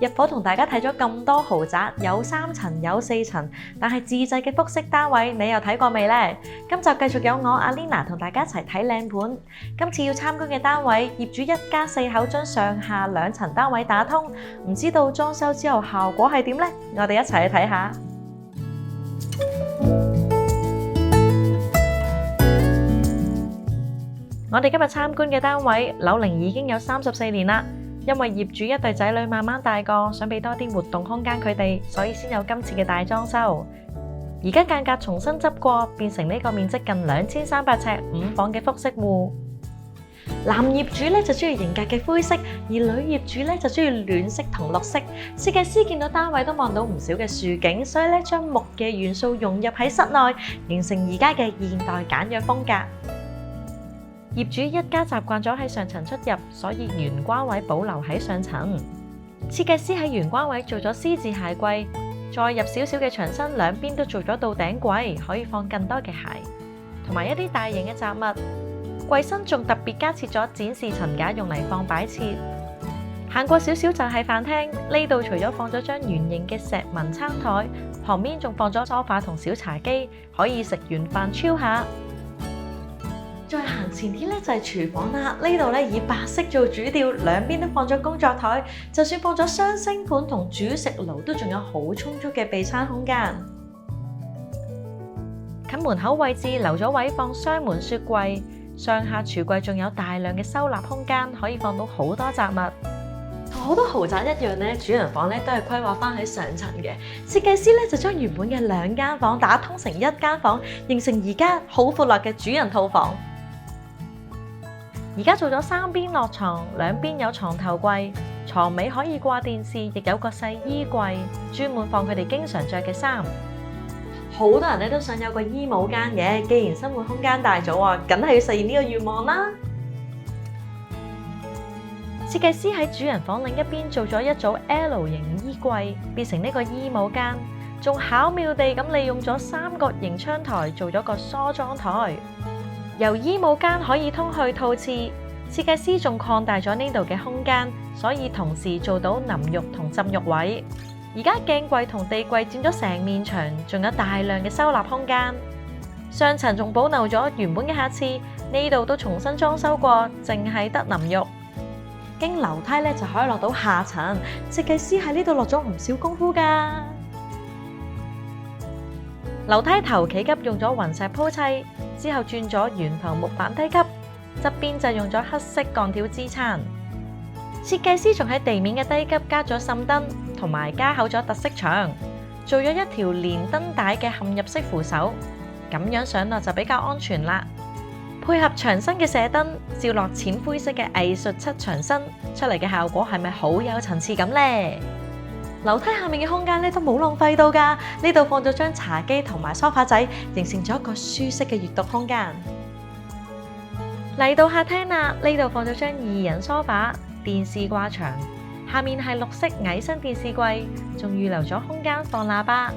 入伙同大家睇咗咁多豪宅，有3層有4層，但係自製嘅複式單位，你又睇過未呢？今集繼續有我阿 Lina 同大家一齊睇靚盤。今次要參觀嘅單位，業主一家4口將上下2層單位打通，唔知道裝修之後效果係點呢？我哋一齊去睇下。我哋今日參觀嘅單位，樓齡已經有34年啦。因為業主一對仔女慢慢大個，想俾多啲活動空間佢哋，所以先有今次嘅大裝修。而家間隔重新執過，變成呢個面積近2300尺5房嘅複式戶。男業主咧就中意型格嘅灰色，而女業主咧就中意暖色同綠色。設計師見到單位都望到唔少嘅樹景，所以咧將木嘅元素融入喺室內，形成而家嘅現代簡約風格。業主一家習慣咗喺上層出入，所以玄關位保留喺上層。設計師喺玄關位做咗 C 字鞋櫃，再入少少嘅牆身，兩邊都做咗到頂櫃，可以放更多嘅鞋，同埋一啲大型嘅雜物。櫃身仲特別加設咗展示層架，用嚟放擺設。行過少少就係飯廳，呢度除咗放咗張圓形嘅石紋餐台，旁邊仲放咗梳化同小茶几，可以食完飯 chill 下。再行前啲咧就係廚房啦，呢度咧以白色做主調，兩邊都放咗工作台，就算放咗雙星盤同煮食爐，都仲有好充足嘅備餐空間。近門口位置留咗位放雙門雪櫃，上下櫥櫃仲有大量嘅收納空間，可以放到好多雜物。同好多豪宅一樣咧，主人房咧都係規劃翻喺上層嘅。設計師咧就將原本嘅2間房打通成1間房，形成而家好闊落嘅主人套房。而家做咗3邊落床，兩邊有床頭櫃，床尾可以掛電視，亦有個細衣櫃，專門放佢哋經常着嘅衫。好多人咧都想有個衣帽間嘅，既然生活空間大咗啊，梗係要實現呢個願望啦。設計師喺主人房另一邊做咗一組 L 型衣櫃，變成呢個衣帽間，仲巧妙地咁利用咗3角形窗台做咗個梳妝台。由衣帽間可以通去套廁，設計師仲擴大咗呢度嘅空間，所以同時做到淋浴同浸浴位。而家鏡櫃同地櫃佔咗成面牆，仲有大量嘅收納空間。上層仲保留咗原本嘅客廁，呢度都重新裝修過，淨係得淋浴。經樓梯咧就可以落到下層，設計師喺呢度落咗唔少功夫㗎。樓梯頭企級用咗雲石鋪砌，之後轉咗圓頭木板梯級，側邊就用咗黑色鋼條支撐。設計師仲喺地面嘅低級加咗滲燈，同埋加厚咗特色牆，做咗一條連燈帶嘅嵌入式扶手，咁樣上落就比較安全啦。配合牆身嘅射燈，照落淺灰色嘅藝術漆牆身，出嚟嘅效果係咪好有層次感呢？樓梯下面嘅空間咧都冇浪費到㗎，呢度放咗張茶几同埋梳化仔，形成咗一個舒適嘅閱讀空間。嚟到客廳啦，呢度放咗張2人梳化，電視掛牆，下面係綠色矮身電視櫃，仲預留咗空間放喇叭。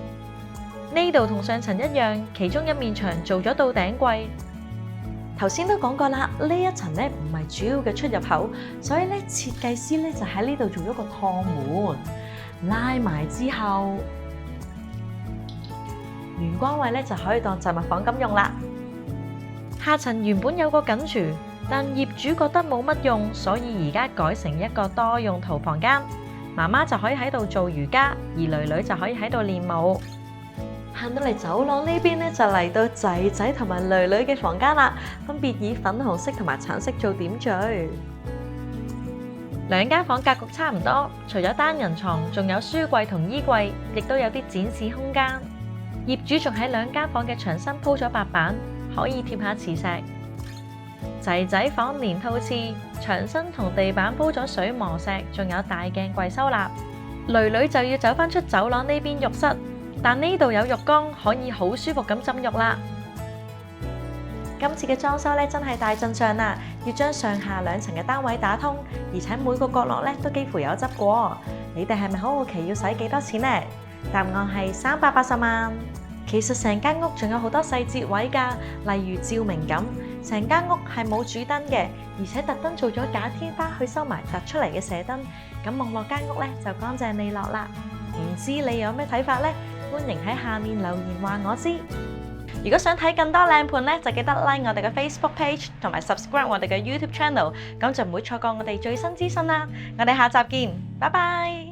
呢度同上層一樣，其中一面牆做咗到頂櫃。頭先都講過啦，呢一層咧唔係主要嘅出入口，所以咧設計師咧就喺呢度做咗個趟門。拉埋之後，玄關位咧就可以當雜物房咁用啦。下層原本有個緊廚，但業主覺得冇乜用，所以而家改成一個多用途房間。媽媽就可以喺度做瑜伽，而女女就可以喺度練舞。行到嚟走廊呢邊咧，就嚟到仔仔同埋女女嘅房間啦，分別以粉紅色同埋橙色做點綴。2間房格局差唔多，除咗單人床，仲有書櫃同衣櫃，亦都有啲展示空間。業主仲喺2間房嘅牆身鋪咗白板，可以貼下磁石。仔仔房連套廁，牆身同地板鋪咗水磨石，仲有大鏡櫃收納。女女就要走返出走廊呢邊浴室，但呢度有浴缸，可以好舒服咁浸浴啦。今次嘅裝修咧真係大陣仗啦，要將上下2層嘅單位打通，而且每個角落咧都幾乎有執過。你哋係咪好好奇要使幾多錢呢？答案係380萬。其實成間屋仲有好多細節位㗎，例如照明感，成間屋係冇主燈嘅，而且特登做咗假天花去收埋突出嚟嘅射燈，咁望落間屋咧就乾淨利落啦。唔知你有咩睇法呢？歡迎喺下面留言話我知。如果想睇更多靚盤咧，就記得 like 我哋嘅 Facebook page 同埋 subscribe 我哋嘅 YouTube channel，咁就唔會錯過我哋最新資訊啦。我哋下集見，拜拜。